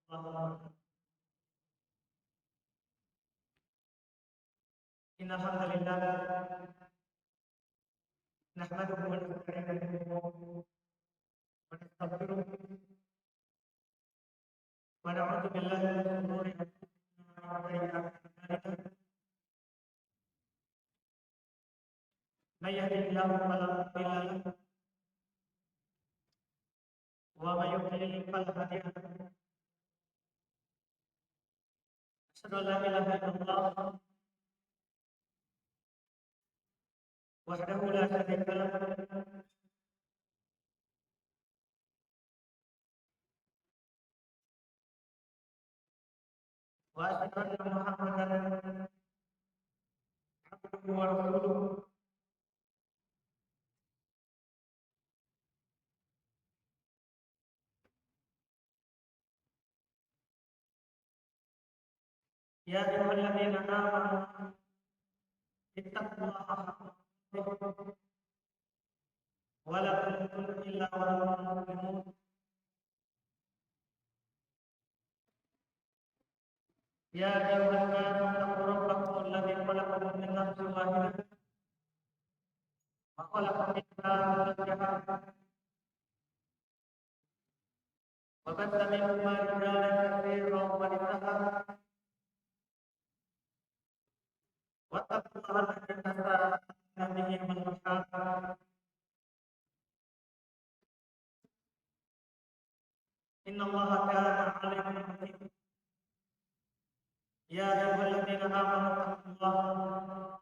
Innal hamdalillah nahmaduhu wa nasta'inuhu wa nastaghfiruh wa na'udzu billahi min shururi anfusina wa sayyi'ati a'malina. May yahdihillahu fala mudilla lahu wa may yudlil fala hadiya lahu. Asyhadu an la ilaha illallah wahdahu la syarika lahu wa asyhadu anna Muhammadan abduhu wa rasuluh. Ya ayyuhalladzina amanu ittaqullaha haqqa tuqatih wa la tamutunna illa wa antum muslimun. Ya ayyuhan nasu ittaqu rabbakum alladzi khalaqakum min nafsin wahidatin wa khalaqa minha zawjaha wa batha minhuma rijalan katsiran wa nisaa. واتقوا الله الذي تساءلون به والارحام ان الله كان عليكم رقيبا. يا ايها الذين امنوا اتقوا الله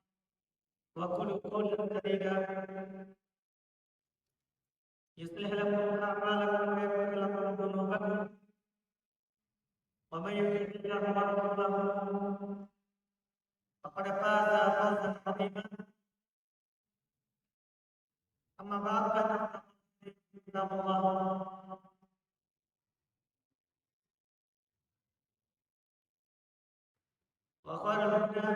وقولوا قولا سديدا يصلح لكم اعمالكم ويغفر لكم ذنوبكم ومن يطع الله ورسوله فقد فاز فوزا عظيما. أما بعد فإن كتاب الله وخير الهدى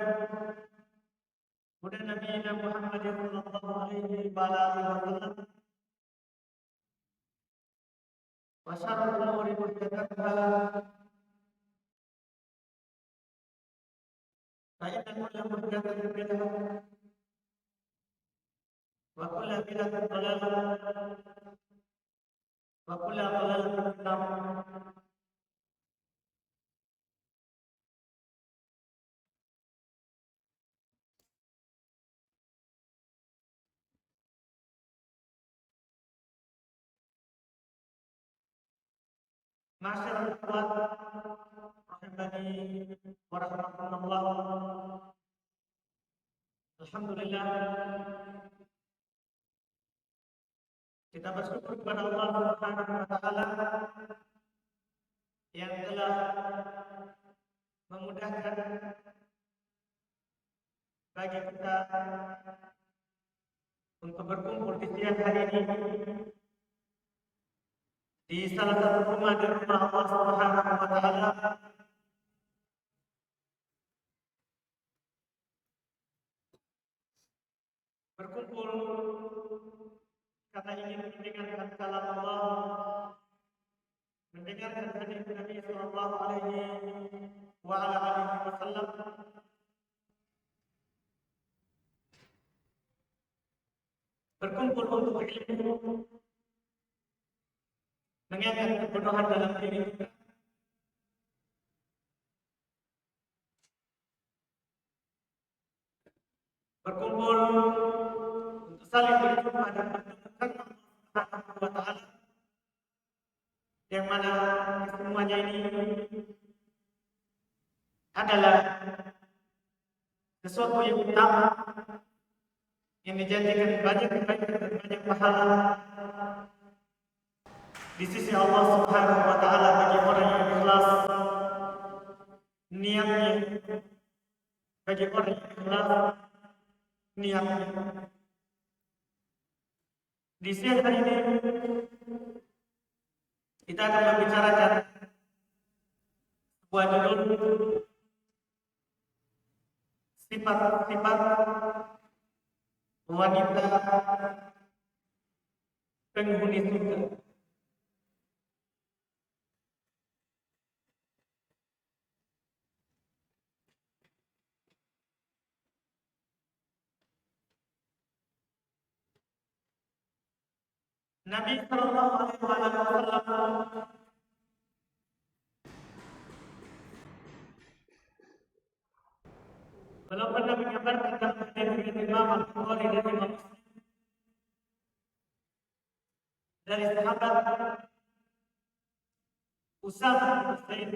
هدى نبينا محمد صلى الله عليه وعلى آله وسلم وشر الأمور محدثاتها فإن كل محدثة بدعة وكل بدعة ضلالة وكل ضلالة في النار. Ma'asyiral ikhwan rahimani wa rahimakumullah. Alhamdulillah, kita bersyukur kepada Allah Subhanahu wa taala yang telah memudahkan bagi kita untuk berkumpul di siang hari ini di salah satu rumah di rumah Allah Subhanahu wa taala. Berkumpul karena ingin mendengarkan kalam Allah, mendengarkan hadis Nabi sallallahu alaihi wa ala alihi wasallam, berkumpul untuk berilmu, mengangkat kebodohan dalam diri kita, berkumpul untuk saling berjumpa dan menemukan Allah Subhanahu wa taala, yang mana kesemuanya ini adalah sesuatu yang utama yang menjanjikan banyak kebaikan dan banyak pahala di sisi Allah Subhanahu wa taala bagi orang yang ikhlas niatnya, bagi orang yang ikhlas niatnya. Di siang hari ini kita akan membicarakan sebuah judul sifat-sifat wanita penghuni surga. Nabi Shallallahu Alaihi Wasallam belum pernah mengabarkan tentang hadis Imam Al-Bukhari dan Imam Muslim dari sahabat Usama bin Zaid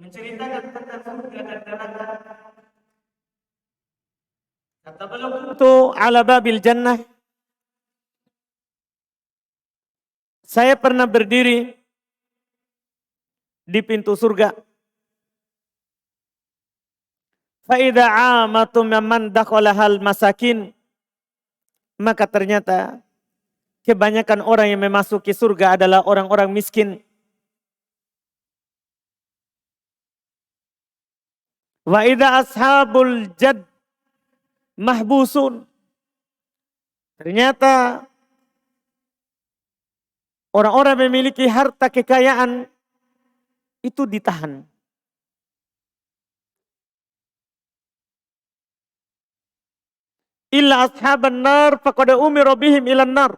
menceritakan tentang surga dan neraka. Kata beliau, "Kuntu ala babil jannah." Saya pernah berdiri di pintu surga. Fa idza amatu man dakhalahal masakin. Maka ternyata kebanyakan orang yang memasuki surga adalah orang-orang miskin. Wa idza ashabul jad mahbusun. Ternyata orang-orang memiliki harta kekayaan itu ditahan. Illa ashaban nar faqad umira bihim ilan nar.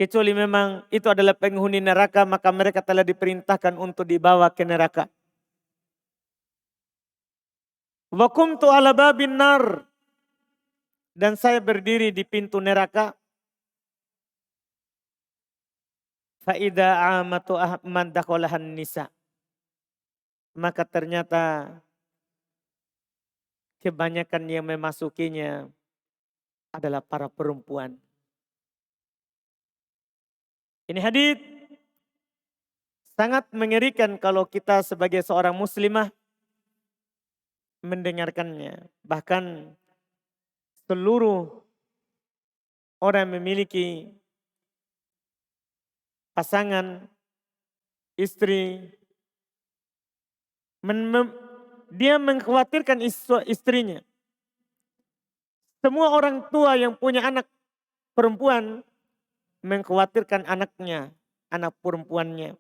Kecuali memang itu adalah penghuni neraka, maka mereka telah diperintahkan untuk dibawa ke neraka. Wa kuntu ala babin nar. Dan saya berdiri di pintu neraka. Fa idza amatu man dakhalahan nisa. Maka ternyata kebanyakan yang memasukinya adalah para perempuan. Ini hadis sangat mengerikan kalau kita sebagai seorang muslimah mendengarkannya. Bahkan seluruh orang memiliki pasangan, istri, dia mengkhawatirkan istrinya. Semua orang tua yang punya anak perempuan mengkhawatirkan anaknya, anak perempuannya.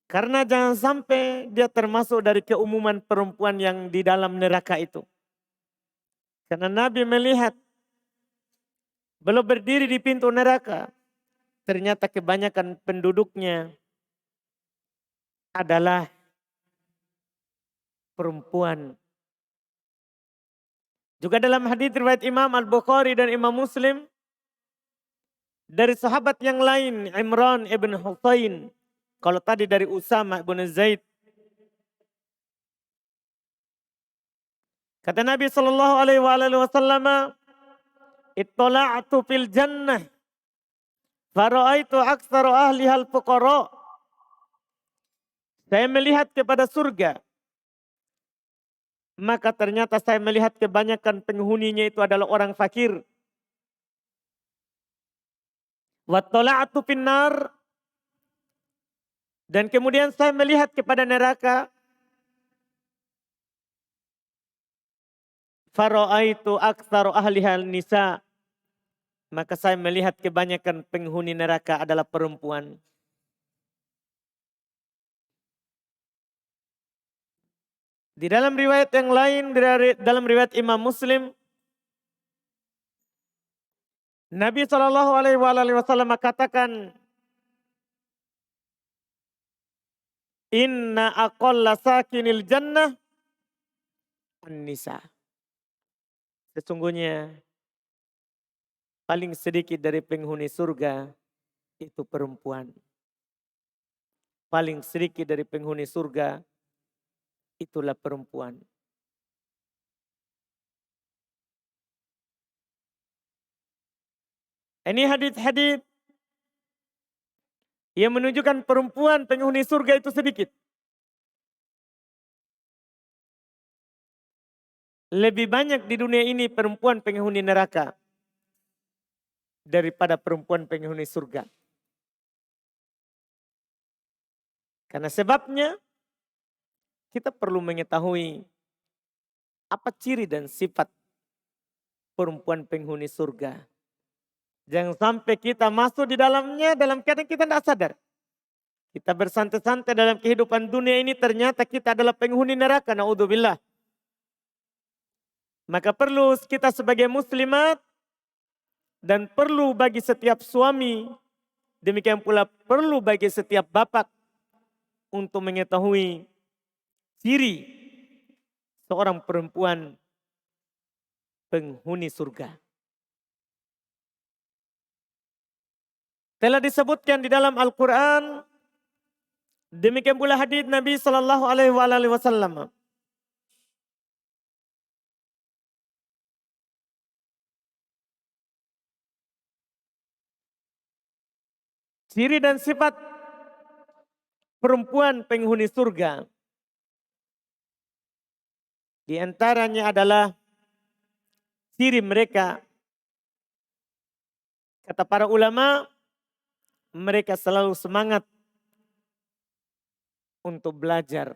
Karena jangan sampai dia termasuk dari keumuman perempuan yang di dalam neraka itu. Karena Nabi melihat belum berdiri di pintu neraka, ternyata kebanyakan penduduknya adalah perempuan. Juga dalam hadis riwayat Imam Al-Bukhari dan Imam Muslim dari sahabat yang lain, Imran ibn Husain. Kalau tadi dari Usama bin Zaid. Kata Nabi sallallahu alaihi wasallam, "Ittala'tu fil jannah fara'aitu aktsaru ahlihal fuqara." Saya melihat kepada surga. Maka ternyata saya melihat kebanyakan penghuninya itu adalah orang fakir. Wattala'tu finnar. Dan kemudian saya melihat kepada neraka. Fara'aitu aktsaru ahliha nisa. Maka saya melihat kebanyakan penghuni neraka adalah perempuan. Di dalam riwayat yang lain, dalam riwayat Imam Muslim, Nabi SAW katakan, "Inna aqalla sakinil jannah an-nisa." Sesungguhnya paling sedikit dari penghuni surga itu perempuan. Paling sedikit dari penghuni surga itulah perempuan. Ini hadis-hadis yang menunjukkan perempuan penghuni surga itu sedikit. Lebih banyak di dunia ini perempuan penghuni neraka daripada perempuan penghuni surga. Karena sebabnya kita perlu mengetahui apa ciri dan sifat perempuan penghuni surga. Jangan sampai kita masuk di dalamnya dalam keadaan kita tidak sadar. Kita bersantai-santai dalam kehidupan dunia ini, ternyata kita adalah penghuni neraka. Na'udzubillah. Maka perlu kita sebagai muslimat dan perlu bagi setiap suami, demikian pula perlu bagi setiap bapak untuk mengetahui ciri seorang perempuan penghuni surga. Telah disebutkan di dalam Al-Quran, demikian pula hadits Nabi Sallallahu Alaihi Wasallam. Ciri dan sifat perempuan penghuni surga, di antaranya adalah ciri mereka, kata para ulama, mereka selalu semangat untuk belajar.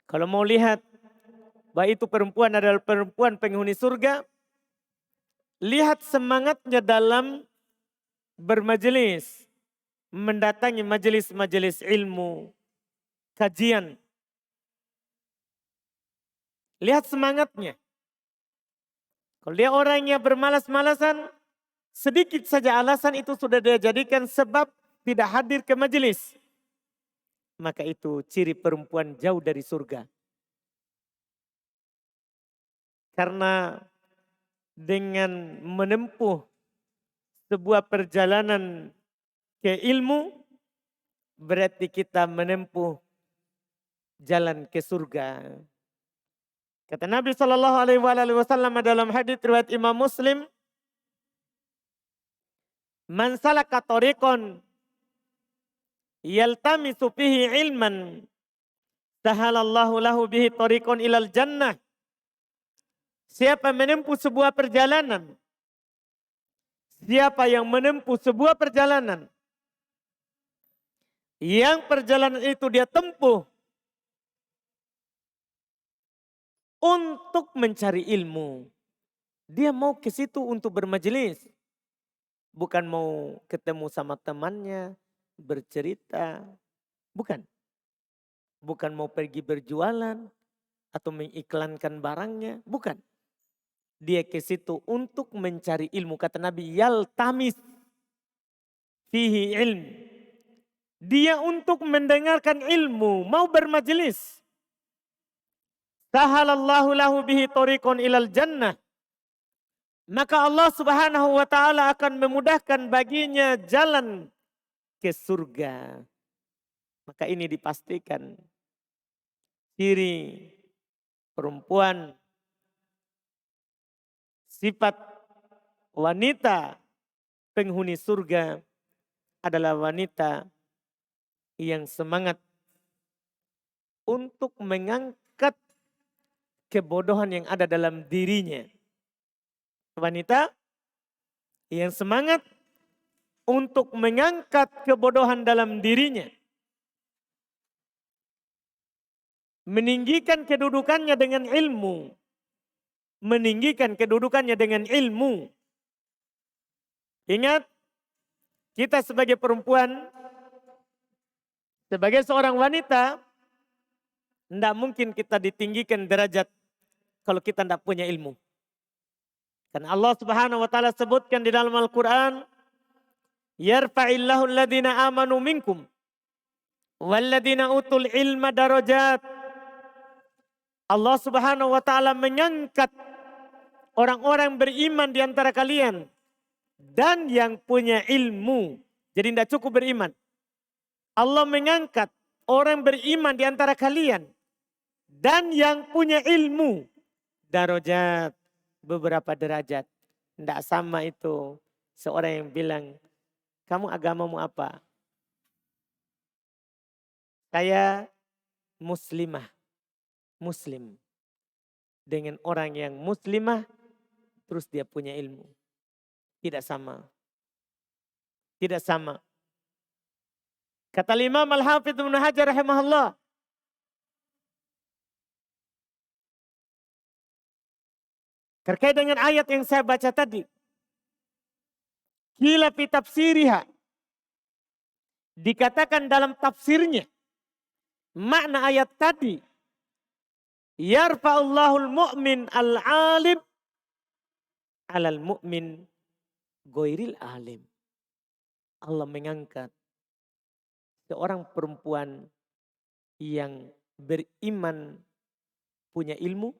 Kalau mau lihat bahwa itu perempuan adalah perempuan penghuni surga, lihat semangatnya dalam bermajelis, mendatangi majelis-majelis ilmu, kajian. Lihat semangatnya. Kalau dia orangnya bermalas-malasan, sedikit saja alasan itu sudah dia jadikan sebab tidak hadir ke majelis. Maka itu ciri perempuan jauh dari surga. Karena dengan menempuh sebuah perjalanan ke ilmu, berarti kita menempuh jalan ke surga. Kata Nabi Sallallahu Alaihi Wasallam dalam hadits riwayat Imam Muslim, "Man salaka tariqan yaltamisu fihi ilman, sahalallahu lahu bihi tariqan ilal jannah." Siapa menempuh sebuah perjalanan, siapa yang menempuh sebuah perjalanan, yang perjalanan itu dia tempuh untuk mencari ilmu. Dia mau ke situ untuk bermajelis. Bukan mau ketemu sama temannya, bercerita. Bukan. Bukan mau pergi berjualan atau mengiklankan barangnya. Bukan. Dia ke situ untuk mencari ilmu. Kata Nabi, yaltamis fihi ilm. Dia untuk mendengarkan ilmu, mau bermajelis. Sahalallahu lahu bihi tariqan ilal jannah. Maka Allah Subhanahu wa taala akan memudahkan baginya jalan ke surga. Maka ini dipastikan ciri perempuan, sifat wanita penghuni surga adalah wanita yang semangat untuk mengangkat kebodohan yang ada dalam dirinya. Wanita yang semangat untuk mengangkat kebodohan dalam dirinya. Meninggikan kedudukannya dengan ilmu. Meninggikan kedudukannya dengan ilmu. Ingat, kita sebagai perempuan, sebagai seorang wanita, tidak mungkin kita ditinggikan derajat kalau kita tidak punya ilmu. Karena Allah Subhanahu wa taala sebutkan di dalam Al-Qur'an, yarfa'illahu alladhina amanu minkum walladhina utul ilma darajat. Allah Subhanahu wa taala mengangkat orang-orang beriman di antara kalian dan yang punya ilmu. Jadi tidak cukup beriman. Allah mengangkat orang beriman di antara kalian dan yang punya ilmu. Darajat, beberapa derajat. Tidak sama itu seorang yang bilang, kamu agamamu apa? Saya muslimah. Muslim. Dengan orang yang muslimah, terus dia punya ilmu. Tidak sama. Tidak sama. Kata Imam Al-Hafidh Ibnu Hajar rahimahullah, terkait dengan ayat yang saya baca tadi. Qila fi tafsiriha. Dikatakan dalam tafsirnya. Makna ayat tadi. Yarfa'ullahul mu'min al-alim alal mu'min ghairil alim. Allah mengangkat seorang perempuan yang beriman punya ilmu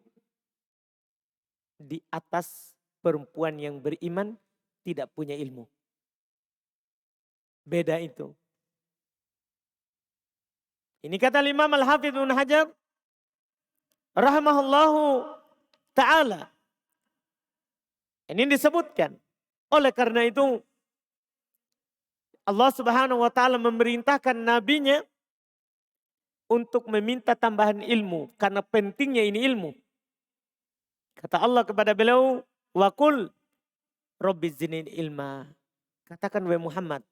di atas perempuan yang beriman tidak punya ilmu. Beda itu. Ini kata Imam Al-Hafidz Ibnu Hajar rahimahullahu ta'ala. Ini disebutkan. Oleh karena itu Allah Subhanahu wa taala memerintahkan nabinya untuk meminta tambahan ilmu karena pentingnya ini ilmu. Kata Allah kepada beliau, "Wa qul rabbi zidni ilma." Katakan wahai Muhammad,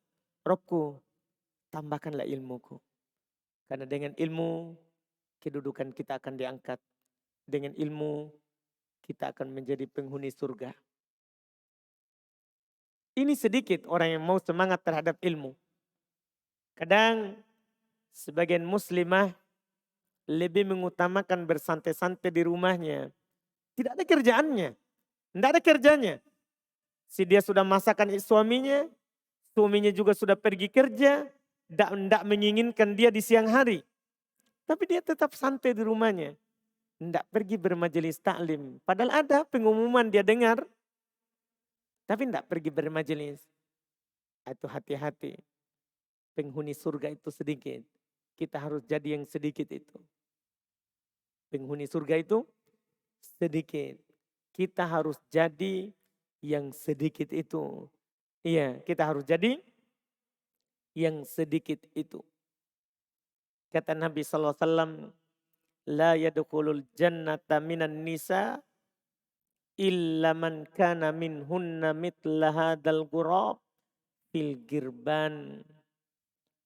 Robku, tambahkanlah ilmuku. Karena dengan ilmu kedudukan kita akan diangkat. Dengan ilmu kita akan menjadi penghuni surga. Ini sedikit orang yang mau semangat terhadap ilmu. Kadang sebagian muslimah lebih mengutamakan bersantai-santai di rumahnya. Tidak ada kerjaannya. Tidak ada kerjanya. Si dia sudah masakan suaminya. Suaminya juga sudah pergi kerja. Tidak menginginkan dia di siang hari. Tapi dia tetap santai di rumahnya. Tidak pergi bermajelis taklim. Padahal ada pengumuman dia dengar. Tapi tidak pergi bermajelis. Itu hati-hati. Penghuni surga itu sedikit. Kita harus jadi yang sedikit itu. Penghuni surga itu sedikit. Kita harus jadi yang sedikit itu. Iya, kita harus jadi yang sedikit itu. Kata Nabi SAW, la yadkhulul jannata minan nisa illa man kana minhunna mitla hadal ghurab fil girban.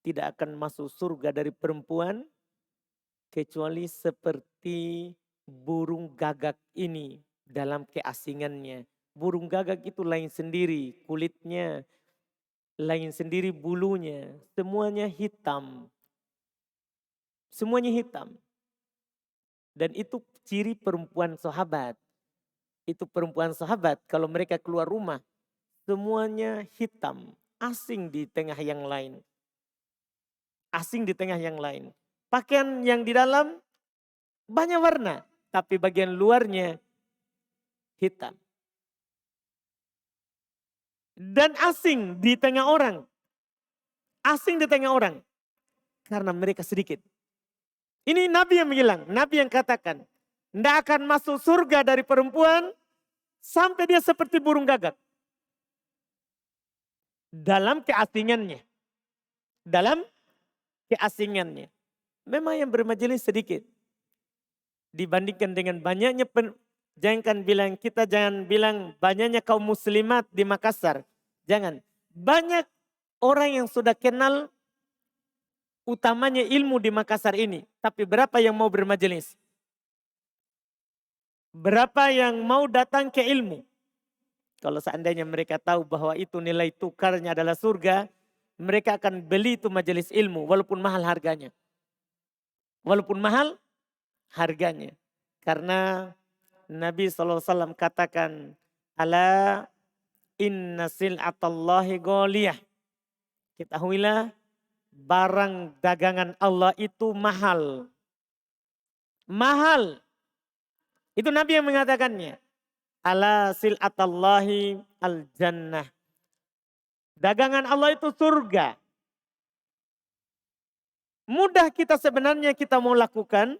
Tidak akan masuk surga dari perempuan kecuali seperti burung gagak ini dalam keasingannya. Burung gagak itu lain sendiri kulitnya, lain sendiri bulunya, semuanya hitam. Semuanya hitam. Dan itu ciri perempuan sahabat. Itu perempuan sahabat kalau mereka keluar rumah semuanya hitam, asing di tengah yang lain. Asing di tengah yang lain. Pakaian yang di dalam banyak warna, tapi bagian luarnya hitam. Dan asing di tengah orang. Asing di tengah orang. Karena mereka sedikit. Ini Nabi yang bilang, Nabi yang katakan. Tidak akan masuk surga dari perempuan sampai dia seperti burung gagak. Dalam keasingannya. Dalam keasingannya. Memang yang bermajelis sedikit. Dibandingkan dengan banyaknya, kita jangan bilang banyaknya kaum muslimat di Makassar. Jangan. Banyak orang yang sudah kenal utamanya ilmu di Makassar ini. Tapi berapa yang mau bermajelis? Berapa yang mau datang ke ilmu? Kalau seandainya mereka tahu bahwa itu nilai tukarnya adalah surga, mereka akan beli itu majelis ilmu walaupun mahal harganya. Walaupun mahal harganya. Karena Nabi SAW katakan, ala inna sil'atallahi ghaliyah. Ketahuilah barang dagangan Allah itu mahal. Mahal. Itu Nabi yang mengatakannya. Ala sil'atallahi al-jannah. Dagangan Allah itu surga. Mudah kita sebenarnya kita mau lakukan,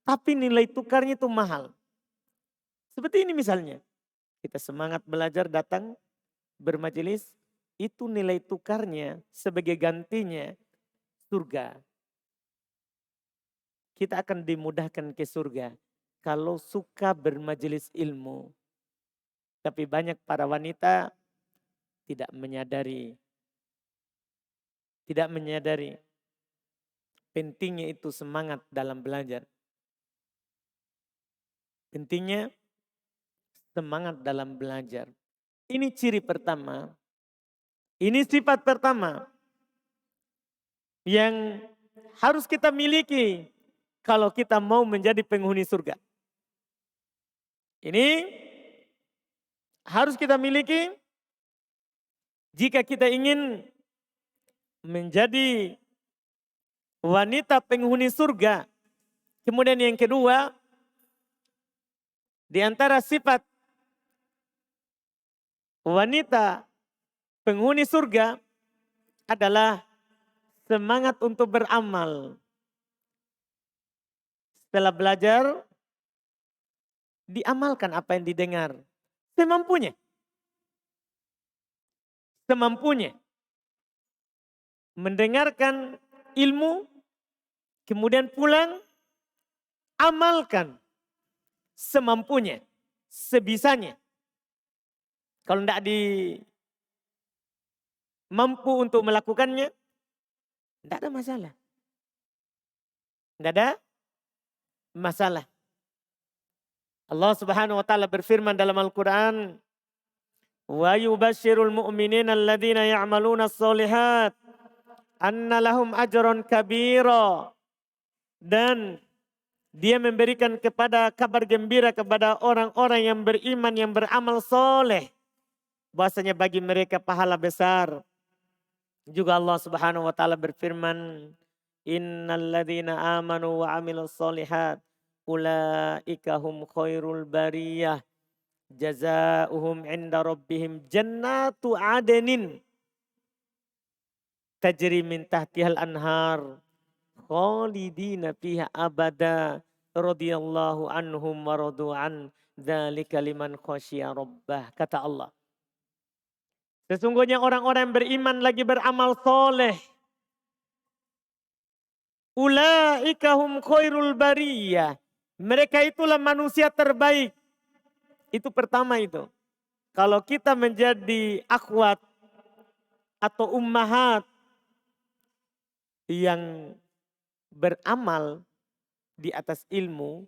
tapi nilai tukarnya itu mahal. Seperti ini misalnya. Kita semangat belajar datang bermajelis, itu nilai tukarnya sebagai gantinya surga. Kita akan dimudahkan ke surga kalau suka bermajelis ilmu. Tapi banyak para wanita tidak menyadari. Tidak menyadari pentingnya itu semangat dalam belajar. Pentingnya semangat dalam belajar. Ini ciri pertama. Ini sifat pertama yang harus kita miliki kalau kita mau menjadi penghuni surga. Ini harus kita miliki jika kita ingin menjadi wanita penghuni surga. Kemudian yang kedua, di antara sifat wanita penghuni surga adalah semangat untuk beramal. Setelah belajar, diamalkan apa yang didengar. Semampunya. Semampunya. Mendengarkan ilmu, kemudian pulang, amalkan semampunya, sebisanya. Kalau tidak mampu untuk melakukannya, tidak ada masalah. Tidak ada masalah. Allah Subhanahu wa taala berfirman dalam Al-Qur'an, "Wa yubashshirul mu'minina alladziina ya'maluna ash-shalihat anna lahum ajran kabira." Dan dia memberikan kabar gembira kepada orang-orang yang beriman, yang beramal soleh. Bahwasanya bagi mereka pahala besar. Juga Allah Subhanahu wa taala berfirman, "Innalladzina amanu wa 'amilus sholihat ulaika hum khairul bariyah jazaohum 'inda rabbihim jannatu 'adnin tajri min tahtihal anhar khalidina fiha abada radhiyallahu anhum wa radu an dzalika liman khasyiya rabbah." Kata Allah, sesungguhnya orang-orang yang beriman lagi beramal soleh. Ulaika hum khairul bariyah. Mereka itulah manusia terbaik. Itu pertama itu. Kalau kita menjadi akhwat atau ummahat yang beramal di atas ilmu,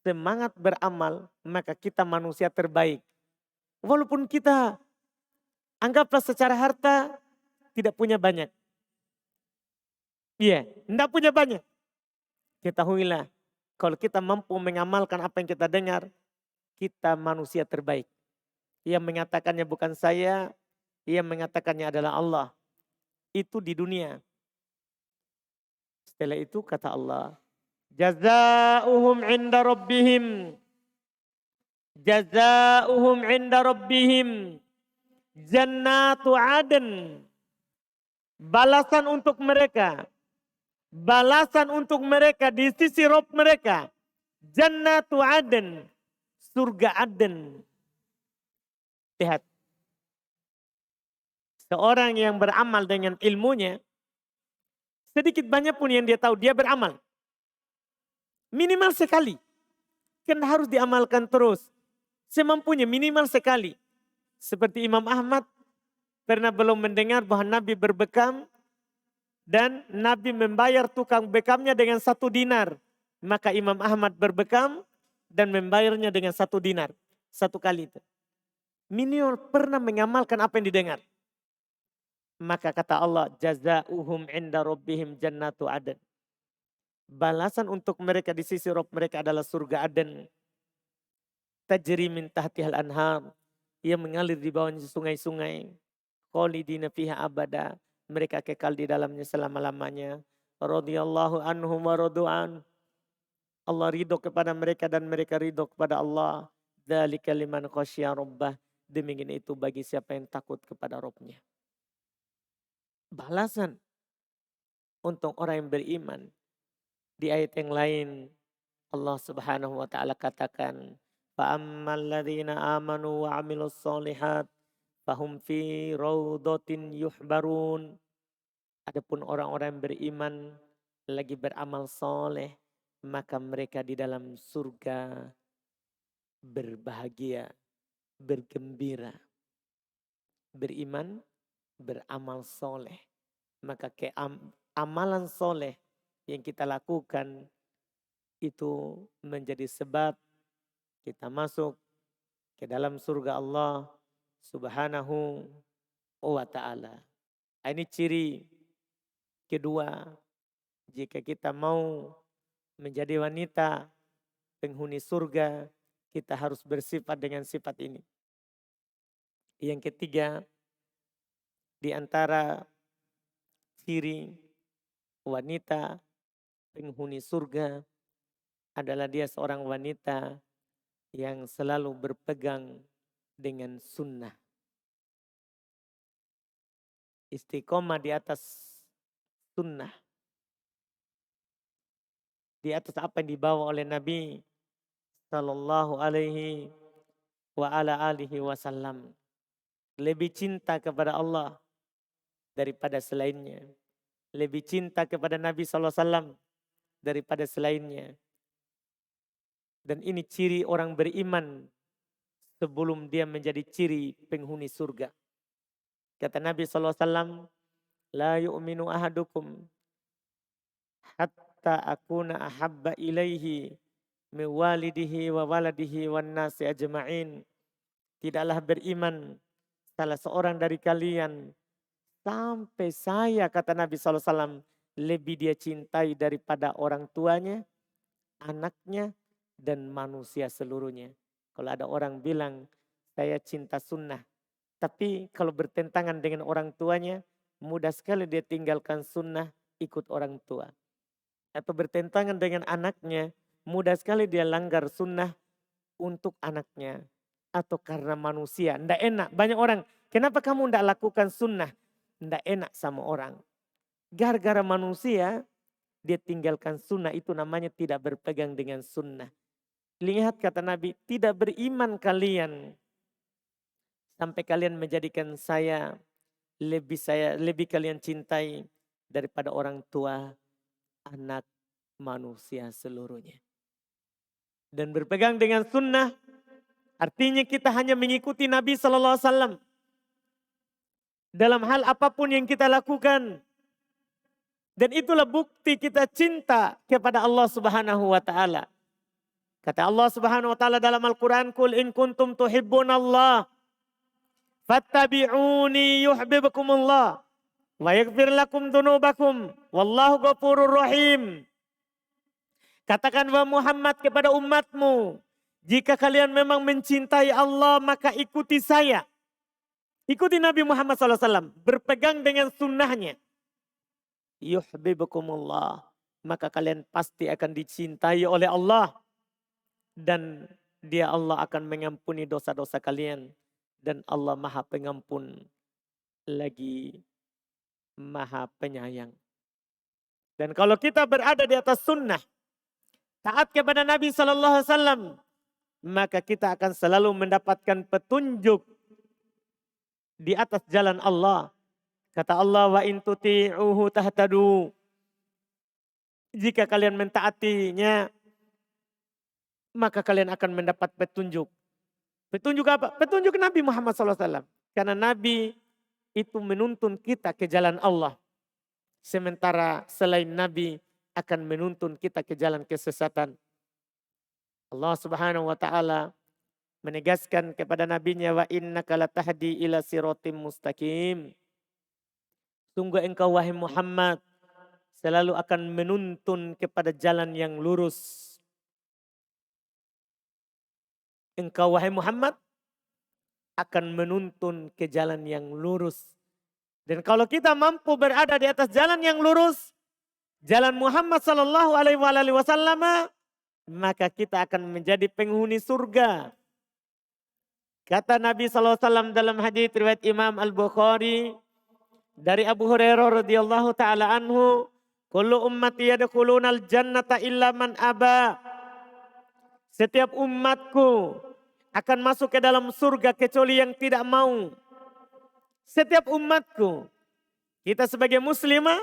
semangat beramal, maka kita manusia terbaik. Walaupun kita anggaplah secara harta tidak punya banyak. Iya, tidak punya banyak. Ketahuilah, kalau kita mampu mengamalkan apa yang kita dengar, kita manusia terbaik. Yang mengatakannya bukan saya, yang mengatakannya adalah Allah. Itu di dunia. Setelah itu kata Allah, jazaohum 'inda rabbihim. Jazaohum 'inda rabbihim. Jannatu 'adn. Balasan untuk mereka. Balasan untuk mereka di sisi Rabb mereka. Jannatu 'adn. Surga Aden. Lihat. Seorang yang beramal dengan ilmunya, sedikit banyak pun yang dia tahu, dia beramal. Minimal sekali. Kan harus diamalkan terus. Semampunya minimal sekali. Seperti Imam Ahmad pernah belum mendengar bahwa Nabi berbekam dan Nabi membayar tukang bekamnya dengan 1 dinar. Maka Imam Ahmad berbekam dan membayarnya dengan 1 dinar. 1 kali itu. Minimal pernah mengamalkan apa yang didengar. Maka kata Allah, jazaohum 'inda rabbihim jannatu 'adn. Balasan untuk mereka di sisi Rabb mereka adalah surga Aden. Tajri min tahtihal anhar. Yang mengalir di bawahnya sungai-sungai. Khalidina fiha abada. Mereka kekal di dalamnya selama-lamanya. Radhiyallahu anhum wa radu'an. Allah ridho kepada mereka dan mereka ridho kepada Allah. Dzalika liman khasyiya rabbah. Demikian itu bagi siapa yang takut kepada Rabb-Nya. Balasan untuk orang yang beriman. Di ayat yang lain Allah Subhanahu wa taala katakan, fa ammal ladzina amanu wa 'amilus sholihat fahum fi raudhatin yuhbarun. Adapun orang-orang yang beriman lagi beramal soleh, maka mereka di dalam surga berbahagia, bergembira. Beriman, beramal soleh. Maka amalan soleh yang kita lakukan itu menjadi sebab kita masuk ke dalam surga Allah Subhanahu wa ta'ala. Ini ciri kedua, jika kita mau menjadi wanita penghuni surga, kita harus bersifat dengan sifat ini. Yang ketiga, di antara ciri wanita penghuni surga adalah dia seorang wanita yang selalu berpegang dengan sunnah. Istiqomah di atas sunnah. Di atas apa yang dibawa oleh Nabi Sallallahu alaihi wa ala alihi wasallam. Lebih cinta kepada Allah daripada selainnya. Lebih cinta kepada Nabi Sallallahu alaihi wasallam daripada selainnya. Dan ini ciri orang beriman sebelum dia menjadi ciri penghuni surga. Kata Nabi SAW, la yu'minu ahadukum hatta akuna ahabba ilaihi miwalidihi wa waladihi wan nasi ajma'in. Tidaklah beriman salah seorang dari kalian sampai saya, kata Nabi SAW, lebih dia cintai daripada orang tuanya, anaknya, dan manusia seluruhnya. Kalau ada orang bilang, saya cinta sunnah, tapi kalau bertentangan dengan orang tuanya, mudah sekali dia tinggalkan sunnah, ikut orang tua. Atau bertentangan dengan anaknya, mudah sekali dia langgar sunnah untuk anaknya. Atau karena manusia, ndak enak. Banyak orang, kenapa kamu ndak lakukan sunnah? Ndak enak sama orang. Gara-gara manusia, dia tinggalkan sunnah, itu namanya tidak berpegang dengan sunnah. Lihat kata Nabi, tidak beriman kalian sampai kalian menjadikan saya lebih kalian cintai daripada orang tua, anak, manusia seluruhnya. Dan berpegang dengan sunnah artinya kita hanya mengikuti Nabi Sallallahu Alaihi Wasallam dalam hal apapun yang kita lakukan. Dan itulah bukti kita cinta kepada Allah Subhanahu wa taala. Kata Allah Subhanahu wa taala dalam Al-Qur'an, "Qul in kuntum tuhibbunallah fattabi'uni yuhibbukumullah wa yaghfir lakum dzunubakum wallahu ghafurur rahim." Katakan wahai Muhammad kepada umatmu, jika kalian memang mencintai Allah maka ikuti saya. Ikuti Nabi Muhammad SAW, berpegang dengan sunnahnya. Yuhibbukumullah, maka kalian pasti akan dicintai oleh Allah. Dan dia Allah akan mengampuni dosa-dosa kalian. Dan Allah maha pengampun lagi maha penyayang. Dan kalau kita berada di atas sunnah, taat kepada Nabi SAW, maka kita akan selalu mendapatkan petunjuk di atas jalan Allah. Kata Allah, wa in tuti'uhu tahtadu. Jika kalian mentaatinya, maka kalian akan mendapat petunjuk. Petunjuk apa? Petunjuk Nabi Muhammad SAW. Karena Nabi itu menuntun kita ke jalan Allah. Sementara selain Nabi akan menuntun kita ke jalan kesesatan. Allah Subhanahu wa taala menegaskan kepada nabinya, wa innaka latahdi ila siratim mustaqim. Sungguh engkau wahai Muhammad selalu akan menuntun kepada jalan yang lurus. Engkau wahai Muhammad akan menuntun ke jalan yang lurus. Dan kalau kita mampu berada di atas jalan yang lurus, jalan Muhammad Sallallahu Alaihi Wasallam, maka kita akan menjadi penghuni surga. Kata Nabi Sallallahu Alaihi Wasallam dalam hadits riwayat Imam Al Bukhari dari Abu Hurairah radhiyallahu taala anhu, kullu ummati yadkhulunal jannata illa man aba. Setiap umatku akan masuk ke dalam surga kecuali yang tidak mau. Setiap umatku, kita sebagai muslimah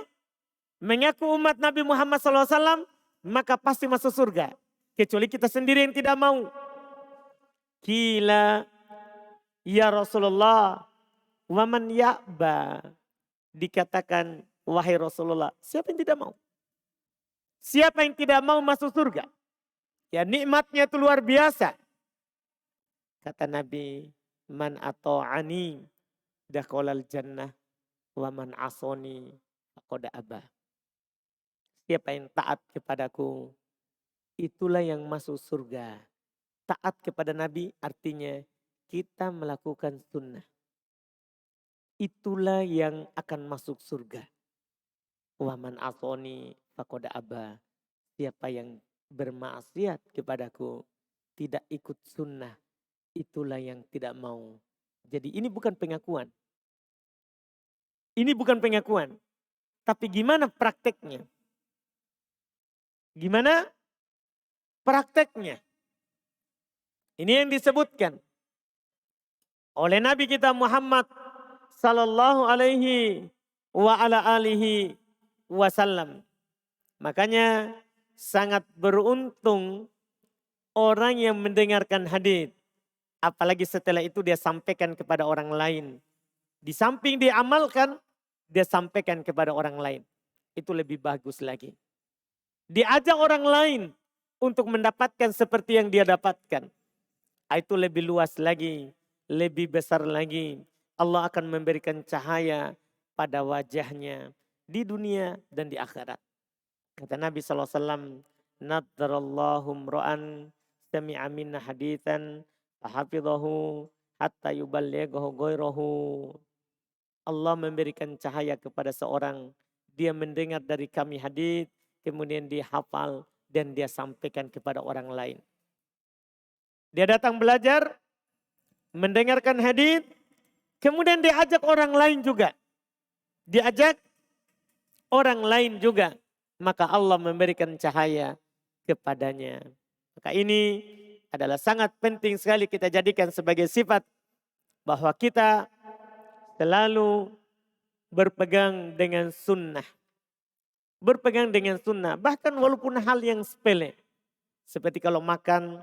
mengaku umat Nabi Muhammad SAW, maka pasti masuk surga. Kecuali kita sendiri yang tidak mau. Kila ya Rasulullah, waman ya'ba. Dikatakan, wahai Rasulullah, siapa yang tidak mau? Siapa yang tidak mau masuk surga? Ya nikmatnya itu luar biasa. Kata Nabi, man ato'ani dakhalal jannah wa man asoni faqad aba. Siapa yang taat kepadaku, itulah yang masuk surga. Taat kepada Nabi artinya kita melakukan sunnah. Itulah yang akan masuk surga. Wa man asoni faqad aba. Siapa yang bermaksiat kepadaku, tidak ikut sunnah, itulah yang tidak mau. Jadi ini bukan pengakuan. Ini bukan pengakuan. Tapi gimana prakteknya? Gimana prakteknya? Ini yang disebutkan oleh Nabi kita Muhammad sallallahu alaihi wa ala alihi wasallam. Makanya sangat beruntung orang yang mendengarkan hadis. Apalagi setelah itu dia sampaikan kepada orang lain. Di samping dia amalkan, dia sampaikan kepada orang lain. Itu lebih bagus lagi. Diajak orang lain untuk mendapatkan seperti yang dia dapatkan. Itu lebih luas lagi, lebih besar lagi. Allah akan memberikan cahaya pada wajahnya di dunia dan di akhirat. Kata Nabi SAW, Nadarallahu mro'an sami'a minna hadithan fahafidhahu hatta yuballighahu ghairahu. Allah memberikan cahaya kepada seorang, dia mendengar dari kami hadis, kemudian dia hafal dan dia sampaikan kepada orang lain. Dia datang belajar, mendengarkan hadis, kemudian dia ajak orang lain juga. Diajak orang lain juga. Maka Allah memberikan cahaya kepadanya. Maka ini adalah sangat penting sekali kita jadikan sebagai sifat bahwa kita selalu berpegang dengan sunnah. Berpegang dengan sunnah. Bahkan walaupun hal yang sepele. Seperti kalau makan,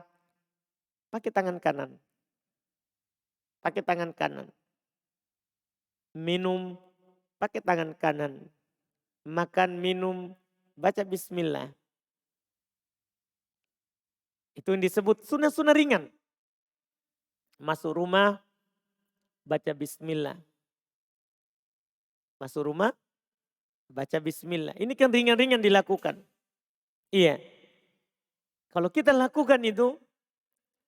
pakai tangan kanan. Pakai tangan kanan. Minum, pakai tangan kanan. Makan, minum, baca bismillah. Itu yang disebut sunnah-sunnah ringan. Masuk rumah, baca bismillah. Masuk rumah, baca bismillah. Ini kan ringan-ringan dilakukan. Iya. Kalau kita lakukan itu,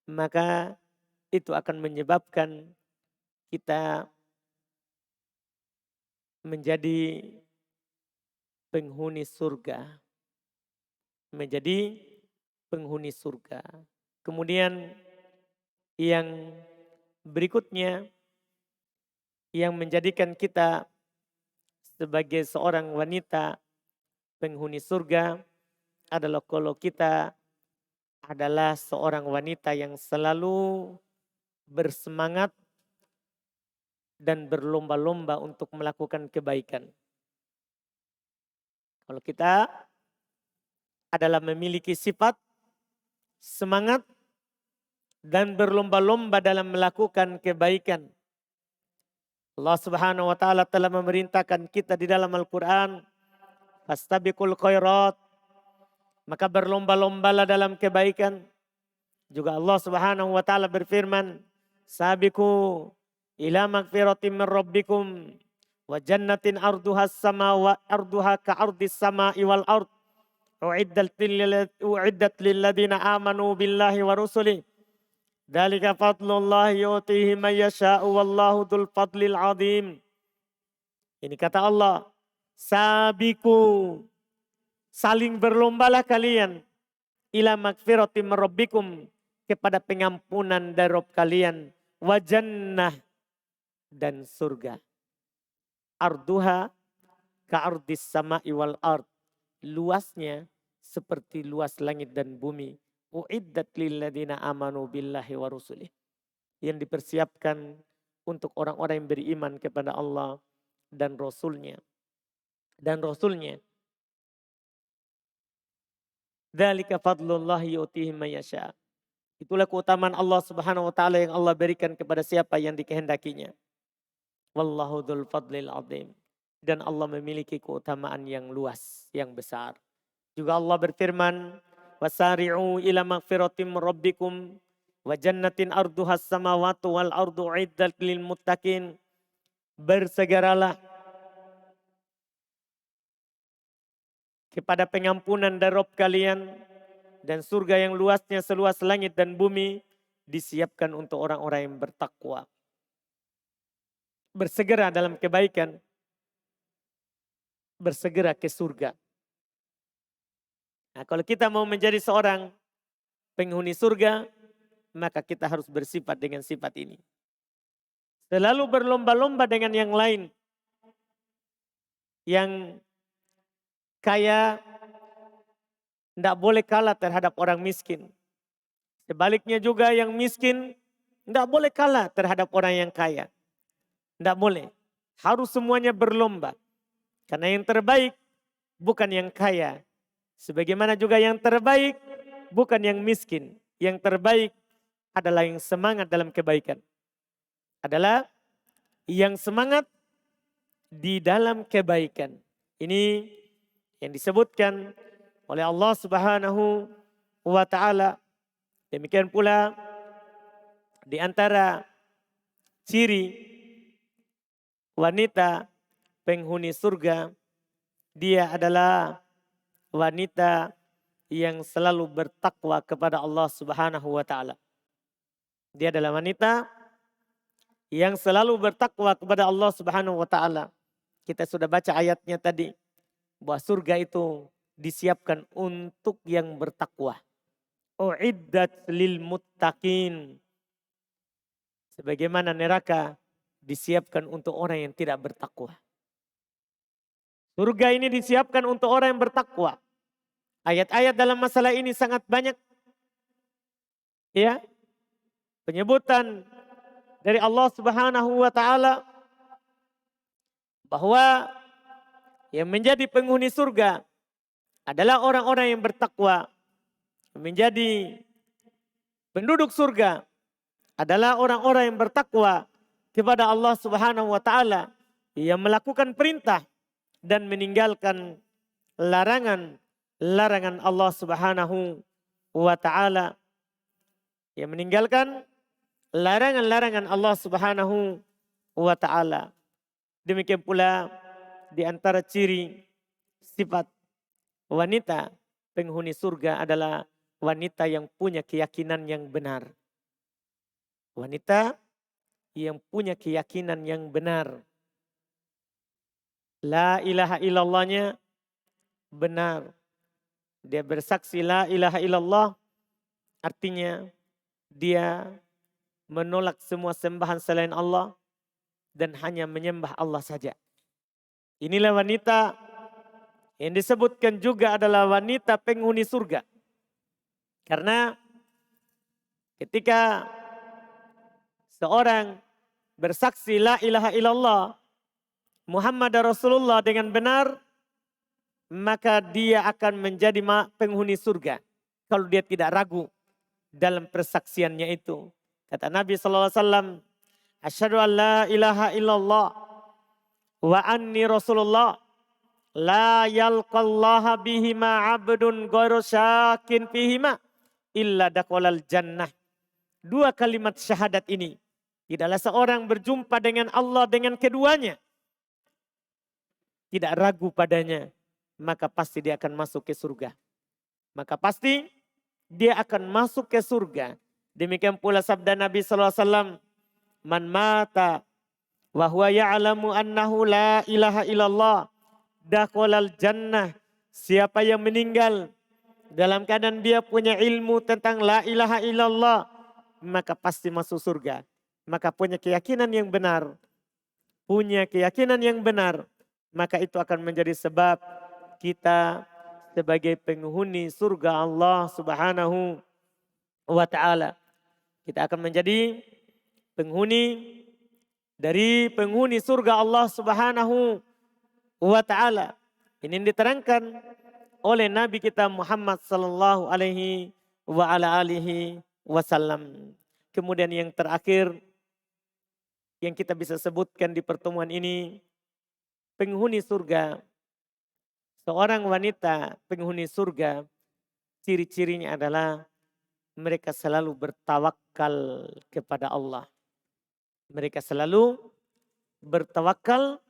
maka itu akan menyebabkan kita menjadi penghuni surga. Menjadi penghuni surga. Kemudian yang berikutnya yang menjadikan kita sebagai seorang wanita penghuni surga adalah kalau kita adalah seorang wanita yang selalu bersemangat dan berlomba-lomba untuk melakukan kebaikan. Kalau kita adalah memiliki sifat semangat dan berlomba-lomba dalam melakukan kebaikan. Allah Subhanahu wa taala telah memerintahkan kita di dalam Al-Qur'an, fastabiqul khairat, maka berlomba-lombalah dalam kebaikan. Juga Allah Subhanahu wa taala berfirman, sabiqu ila magfiratin min rabbikum wa jannatin arduha as-sama wa arduha ka ardis sama'i wal ard uiddat lil ladzina amanu billahi wa rusulihi dzalika fadlullah yu'tihi may yasha'u wallahu dzul fadlil azim. Ini kata Allah, sabiqu, saling berlombalah kalian ila magfiratin min rabbikum, kepada pengampunan dari Rabb kalian, wa jannah, dan surga. Arduha ka ardis sama'i wal ard, luasnya seperti luas langit dan bumi. Uiddat lil ladzina amanu billahi wa rusulih, yang dipersiapkan untuk orang-orang yang beriman kepada Allah dan Rasulnya. Dzalika fadlullah yu'tihi may yasha. Itulah keutamaan Allah Subhanahu wa taala yang Allah berikan kepada siapa yang dikehendakinya. Wallahu dzul fadlil azim. Dan Allah memiliki keutamaan yang luas, yang besar. Juga Allah berfirman, wasari'u ila magfiratim rabbikum wa jannatin arduhas samawati wal ardu uiddat lil muttaqin. Bersegeralah kepada pengampunan dari Rabb kalian dan surga yang luasnya seluas langit dan bumi disiapkan untuk orang-orang yang bertakwa. Bersegera dalam kebaikan, bersegera ke surga. Nah, kalau kita mau menjadi seorang penghuni surga, maka kita harus bersifat dengan sifat ini. Selalu berlomba-lomba dengan yang lain. Yang kaya tidak boleh kalah terhadap orang miskin. Sebaliknya juga yang miskin tidak boleh kalah terhadap orang yang kaya. Tidak boleh. Harus semuanya berlomba. Karena yang terbaik bukan yang kaya. Sebagaimana juga yang terbaik bukan yang miskin. Yang terbaik adalah yang semangat dalam kebaikan. Adalah yang semangat di dalam kebaikan. Ini yang disebutkan oleh Allah Subhanahu wa taala. Demikian pula di antara ciri wanita penghuni surga, dia adalah wanita yang selalu bertakwa kepada Allah Subhanahu wa taala. Dia adalah wanita yang selalu bertakwa kepada Allah Subhanahu wa taala. Kita sudah baca ayatnya tadi bahwa surga itu disiapkan untuk yang bertakwa. Uiddat lil muttaqin. Sebagaimana neraka disiapkan untuk orang yang tidak bertakwa. Surga ini disiapkan untuk orang yang bertakwa. Ayat-ayat dalam masalah ini sangat banyak. Ya. Penyebutan dari Allah Subhanahu wa taala bahwa yang menjadi penghuni surga adalah orang-orang yang bertakwa. Menjadi penduduk surga adalah orang-orang yang bertakwa kepada Allah Subhanahu wa taala, yang melakukan perintah dan meninggalkan larangan Allah Subhanahu wa taala. Yang meninggalkan larangan Allah Subhanahu wa taala. Demikian pula di antara ciri sifat wanita penghuni surga adalah wanita yang punya keyakinan yang benar. Wanita yang punya keyakinan yang benar. La ilaha illallahnya benar. Dia bersaksi la ilaha illallah, artinya dia menolak semua sembahan selain Allah dan hanya menyembah Allah saja. Inilah wanita yang disebutkan juga adalah wanita penghuni surga. Karena ketika seorang bersaksi la ilaha illallah Muhammad Rasulullah dengan benar, maka dia akan menjadi penghuni surga. Kalau dia tidak ragu dalam persaksiannya itu. Kata Nabi SAW, asyhadu an la ilaha illallah wa anni Rasulullah la yalqallaha bihima abdun ghairu syakin bihima illa dakolal jannah. Dua kalimat syahadat ini, tidaklah seorang berjumpa dengan Allah dengan keduanya, tidak ragu padanya, maka pasti dia akan masuk ke surga. Maka pasti dia akan masuk ke surga. Demikian pula sabda Nabi SAW, man mata wa huwa ya'lamu annahu la ilaha illallah dakhalal jannah. Siapa yang meninggal dalam keadaan dia punya ilmu tentang la ilaha illallah, maka pasti masuk surga. Maka punya keyakinan yang benar. Punya keyakinan yang benar. Maka itu akan menjadi sebab kita sebagai penghuni surga Allah Subhanahu wa ta'ala. Kita akan menjadi penghuni dari penghuni surga Allah Subhanahu wa ta'ala. Ini yang diterangkan oleh Nabi kita Muhammad sallallahu alaihi wa ala alihi wasallam. Kemudian yang terakhir yang kita bisa sebutkan di pertemuan ini, penghuni surga, seorang wanita penghuni surga, ciri-cirinya adalah mereka selalu bertawakal kepada Allah. Mereka selalu bertawakal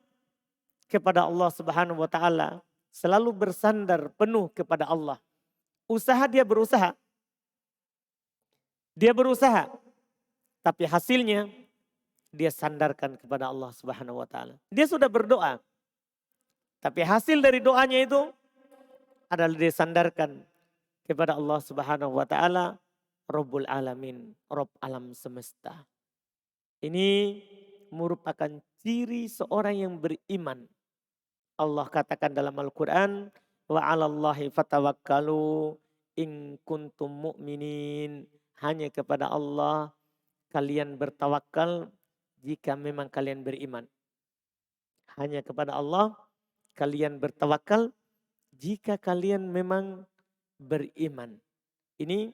kepada Allah Subhanahu wa taala, selalu bersandar penuh kepada Allah. Usaha dia berusaha. Dia berusaha. Tapi hasilnya dia sandarkan kepada Allah Subhanahu wa taala. Dia sudah berdoa. Tapi hasil dari doanya itu adalah dia sandarkan kepada Allah Subhanahu wa taala, Rabbul Alamin, Rabb alam semesta. Ini merupakan ciri seorang yang beriman. Allah katakan dalam Al-Quran, wa 'alallahi fatawakkalu in kuntum mu'minin. Hanya kepada Allah kalian bertawakal jika memang kalian beriman. Hanya kepada Allah kalian bertawakal jika kalian memang beriman. Ini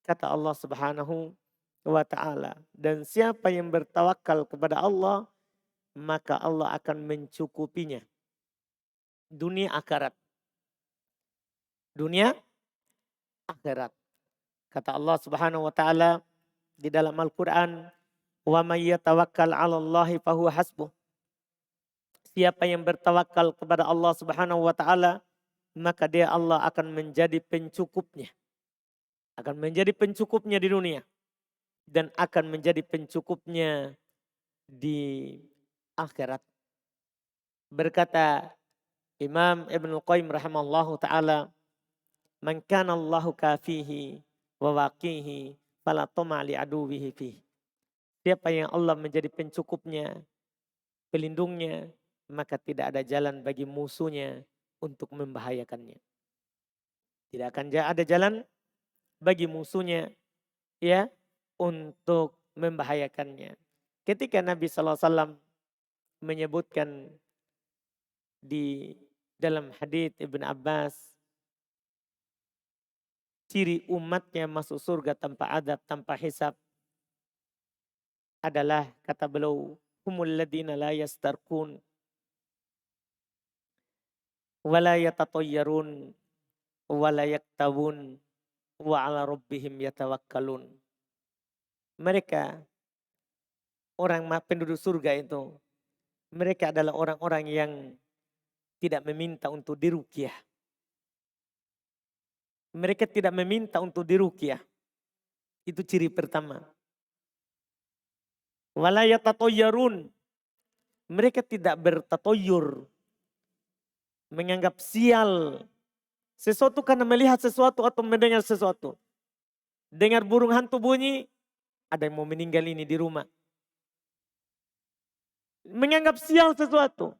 kata Allah Subhanahu wa taala. Dan siapa yang bertawakal kepada Allah, maka Allah akan mencukupinya. Dunia akhirat. Dunia akhirat. Kata Allah Subhanahu wa taala di dalam Al-Qur'an, "Wa may yatawakkal 'alallahi fahuwa hasbuh." Siapa yang bertawakal kepada Allah Subhanahu wa taala, maka dia Allah akan menjadi pencukupnya. Akan menjadi pencukupnya di dunia dan akan menjadi pencukupnya di akhirat. Berkata Imam Ibnul Qayyim rahimahullahu taala, "Man kana Allahu kafihi wa waqihi fala tama li aduwihi fihi." Siapa yang Allah menjadi pencukupnya, pelindungnya, maka tidak ada jalan bagi musuhnya untuk membahayakannya. Tidak akan ada jalan bagi musuhnya ya untuk membahayakannya. Ketika Nabi SAW menyebutkan di dalam hadits Ibn Abbas, ciri umatnya masuk surga tanpa adab, tanpa hisab adalah kata beliau, humul ladina la yastarkun wala yatatayyarun wala yaktawun wa ala rabbihim yatawakkalun. Mereka orang penduduk surga itu, mereka adalah orang-orang yang tidak meminta untuk diruqyah. Mereka tidak meminta untuk diruqyah. Itu ciri pertama. Wala yatatayyarun. Mereka tidak bertatoyur. Menganggap sial sesuatu karena melihat sesuatu atau mendengar sesuatu. Dengar burung hantu bunyi, ada yang mau meninggal ini di rumah. Menganggap sial sesuatu.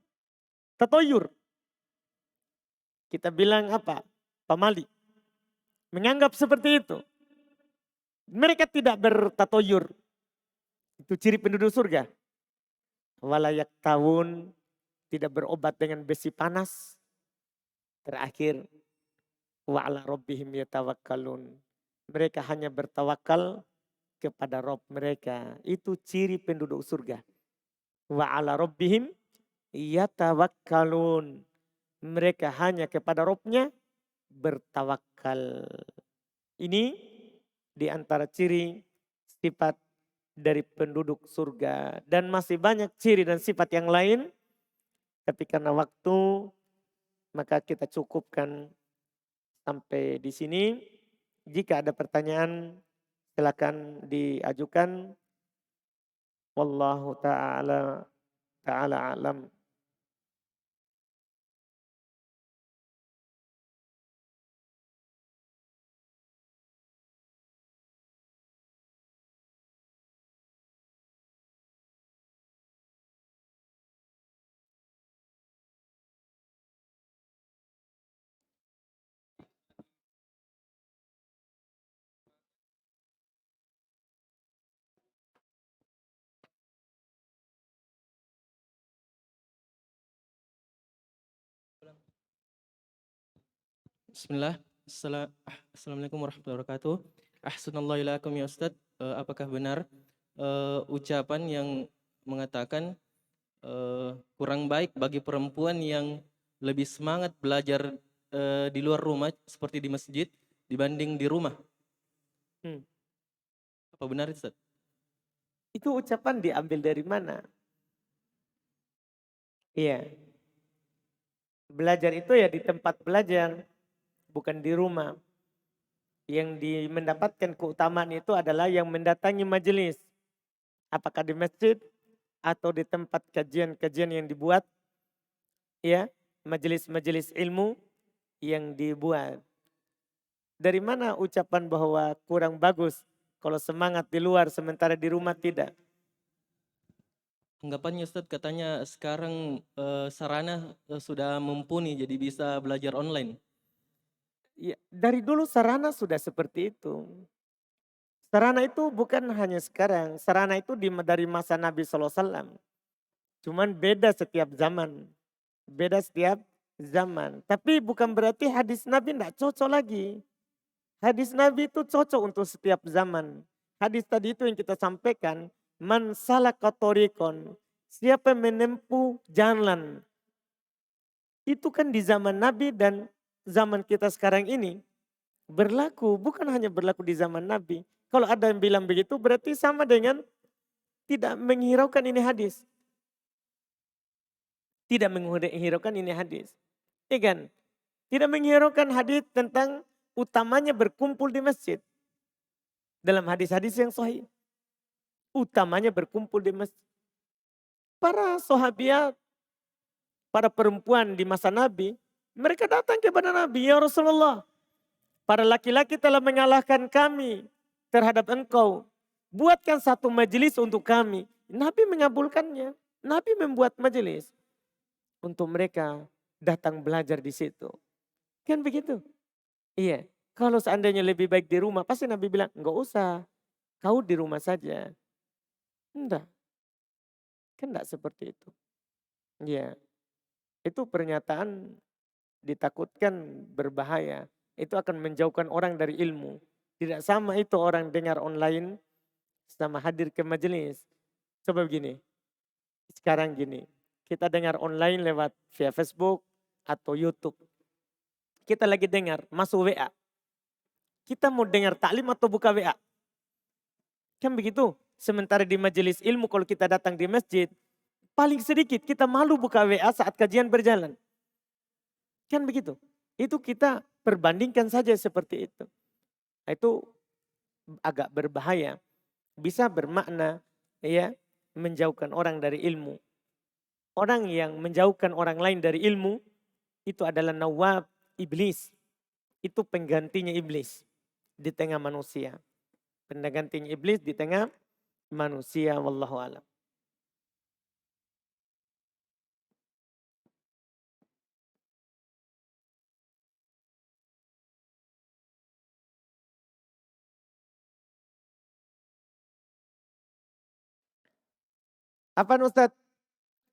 Tatoyur. Kita bilang apa? Pamali. Menganggap seperti itu. Mereka tidak bertatoyur. Itu ciri penduduk surga. Walayak tahun tidak berobat dengan besi panas. Terakhir, wa ala rabbihim yatawakkalun. Mereka hanya bertawakal kepada Rob mereka. Itu ciri penduduk surga. Wa ala rabbihim yatawakkalun. Mereka hanya kepada Robnya bertawakal. Ini di antara ciri sifat dari penduduk surga. Dan masih banyak ciri dan sifat yang lain. Tapi karena waktu, maka kita cukupkan sampai di sini. Jika ada pertanyaan, silakan diajukan. Wallahu ta'ala alam. Bismillah. Assalamualaikum warahmatullahi wabarakatuh. Ahsanallahu ilaikum ya Ustadz. Apakah benar ucapan yang mengatakan kurang baik bagi perempuan yang lebih semangat belajar di luar rumah seperti di masjid dibanding di rumah? Apa benar Ustadz? Itu ucapan diambil dari mana? Iya. Belajar itu ya di tempat belajar, bukan di rumah. Yang mendapatkan keutamaan itu adalah yang mendatangi majelis. Apakah di masjid atau di tempat kajian-kajian yang dibuat, ya, majelis-majelis ilmu yang dibuat. Dari mana ucapan bahwa kurang bagus kalau semangat di luar sementara di rumah tidak? Anggapannya Ustadz katanya sekarang sarana sudah mumpuni jadi bisa belajar online. Ya, dari dulu sarana sudah seperti itu. Sarana itu bukan hanya sekarang, sarana itu dari masa Nabi SAW. Cuman beda setiap zaman. Beda setiap zaman. Tapi bukan berarti hadis Nabi tidak cocok lagi. Hadis Nabi itu cocok untuk setiap zaman. Hadis tadi itu yang kita sampaikan, man salaka thoriqon, siapa yang menempuh jalan. Itu kan di zaman Nabi dan zaman kita sekarang ini berlaku, bukan hanya berlaku di zaman Nabi. Kalau ada yang bilang begitu berarti sama dengan tidak menghiraukan ini hadis. Tidak menghiraukan ini hadis. Ya kan? Tidak menghiraukan hadis tentang utamanya berkumpul di masjid. Dalam hadis-hadis yang sahih. Utamanya berkumpul di masjid. Para sahabiat, para perempuan di masa Nabi, mereka datang kepada Nabi, ya Rasulullah. Para laki-laki telah mengalahkan kami terhadap engkau. Buatkan satu majelis untuk kami. Nabi mengabulkannya. Nabi membuat majelis untuk mereka datang belajar di situ. Kan begitu? Iya. Kalau seandainya lebih baik di rumah, pasti Nabi bilang, enggak usah. Kau di rumah saja. Enggak. Kan enggak seperti itu. Iya. Itu pernyataan ditakutkan berbahaya. Itu akan menjauhkan orang dari ilmu. Tidak sama itu orang dengar online sama hadir ke majelis. Coba begini. Sekarang gini. Kita dengar online lewat via Facebook atau YouTube. Kita lagi dengar, masuk WA. Kita mau dengar taklim atau buka WA? Kan begitu. Sementara di majelis ilmu kalau kita datang di masjid, paling sedikit kita malu buka WA saat kajian berjalan. Kan begitu. Itu kita perbandingkan saja seperti itu. Itu agak berbahaya. Bisa bermakna ya menjauhkan orang dari ilmu. Orang yang menjauhkan orang lain dari ilmu itu adalah nawab iblis. Itu penggantinya iblis di tengah manusia. Penggantinya iblis di tengah manusia, wallahu alam. Apa Ustadz?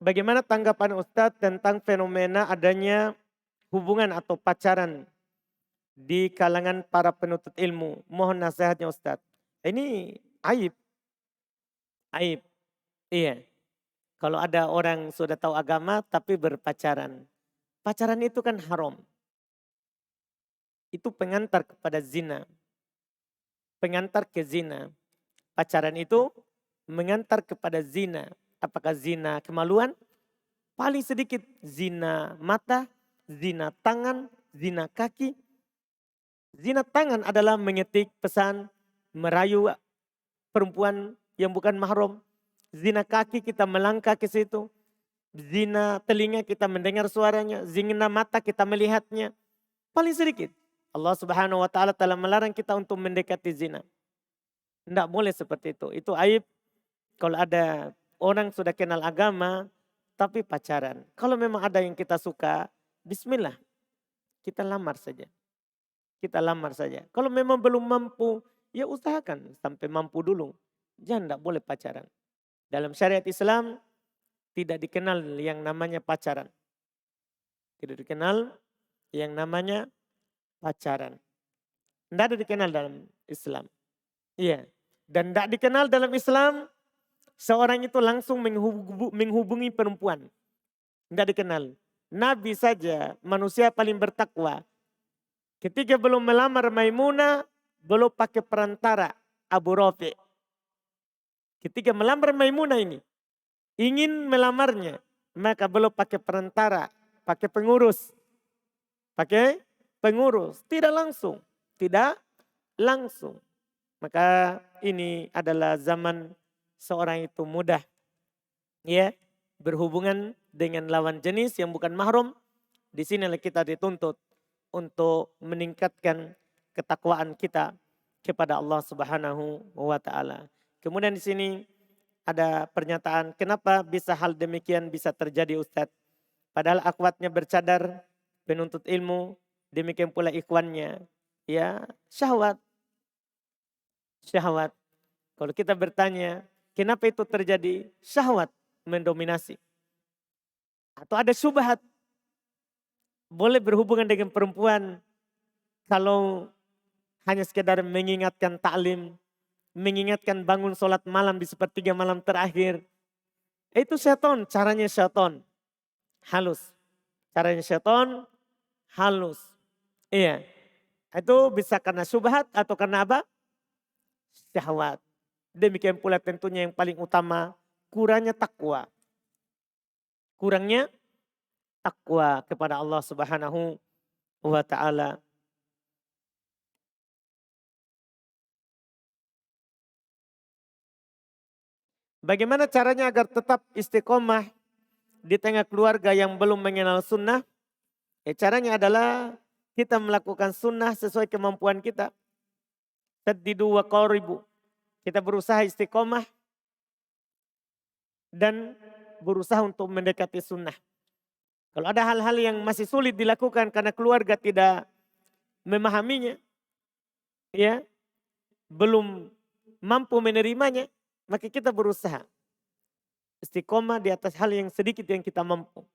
Bagaimana tanggapan Ustadz tentang fenomena adanya hubungan atau pacaran di kalangan para penuntut ilmu? Mohon nasihatnya Ustadz. Ini aib. Aib. Iya. Kalau ada orang sudah tahu agama tapi berpacaran. Pacaran itu kan haram. Itu pengantar kepada zina. Pengantar ke zina. Pacaran itu mengantar kepada zina. Apakah zina kemaluan? Paling sedikit zina mata, zina tangan, zina kaki. Zina tangan adalah mengetik pesan, merayu perempuan yang bukan mahram. Zina kaki kita melangkah ke situ. Zina telinga kita mendengar suaranya. Zina mata kita melihatnya. Paling sedikit. Allah Subhanahu wa taala telah melarang kita untuk mendekati zina. Tidak boleh seperti itu. Itu aib kalau ada orang sudah kenal agama tapi pacaran. Kalau memang ada yang kita suka, bismillah. Kita lamar saja. Kita lamar saja. Kalau memang belum mampu, ya usahakan sampai mampu dulu. Jangan tidak boleh pacaran. Dalam syariat Islam tidak dikenal yang namanya pacaran. Tidak dikenal yang namanya pacaran. Tidak ada dikenal dalam Islam. Iya. Dan tidak dikenal dalam Islam seorang itu langsung menghubungi perempuan. Tidak dikenal. Nabi saja manusia paling bertakwa. Ketika belum melamar Maimunah, belum pakai perantara Abu Rafi. Ketika melamar Maimunah ini, ingin melamarnya, maka belum pakai perantara, pakai pengurus. Pakai pengurus, tidak langsung. Tidak langsung. Maka ini adalah zaman seorang itu mudah ya berhubungan dengan lawan jenis yang bukan mahram. Di sinilah kita dituntut untuk meningkatkan ketakwaan kita kepada Allah Subhanahu wa taala. Kemudian di sini ada pernyataan, kenapa bisa hal demikian bisa terjadi Ustadz? Padahal akhwatnya bercadar, penuntut ilmu, demikian pula ikhwannya. Ya, syahwat. Syahwat. Kalau kita bertanya, kenapa itu terjadi? Syahwat mendominasi. Atau ada syubhat. Boleh berhubungan dengan perempuan kalau hanya sekedar mengingatkan taklim, mengingatkan bangun sholat malam di sepertiga malam terakhir. Itu syaitan, caranya syaitan. Halus. Caranya syaitan halus. Iya. Itu bisa karena syubhat atau karena apa? Syahwat. Demikian pula tentunya yang paling utama, kurangnya takwa. Kurangnya takwa kepada Allah Subhanahu wa taala. Bagaimana caranya agar tetap istiqomah di tengah keluarga yang belum mengenal sunnah? Caranya adalah kita melakukan sunnah sesuai kemampuan kita. Saddidu wa qaribu. Kita berusaha istiqomah dan berusaha untuk mendekati sunnah. Kalau ada hal-hal yang masih sulit dilakukan karena keluarga tidak memahaminya, ya, belum mampu menerimanya, maka kita berusaha istiqomah di atas hal yang sedikit yang kita mampu.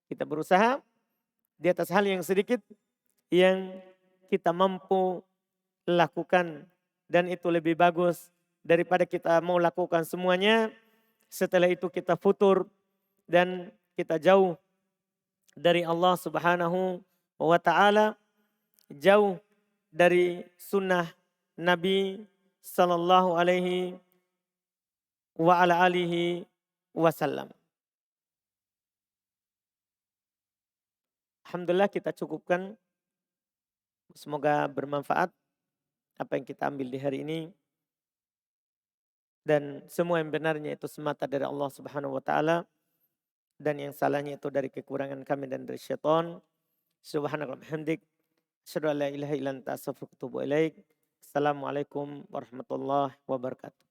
Kita berusaha di atas hal yang sedikit yang kita mampu lakukan. Dan itu lebih bagus daripada kita mau lakukan semuanya. Setelah itu kita futur dan kita jauh dari Allah Subhanahu wa taala, jauh dari sunnah Nabi sallallahu alaihi wa ala alihi wasallam. Alhamdulillah kita cukupkan. Semoga bermanfaat apa yang kita ambil di hari ini. Dan semua yang benarnya itu semata dari Allah Subhanahu wa taala. Dan yang salahnya itu dari kekurangan kami dan dari syaitan. Subhanallah hamdik. Asyhadu an la ilaha illa anta astaghfiruka wa atubu ilaik. Assalamualaikum warahmatullahi wabarakatuh.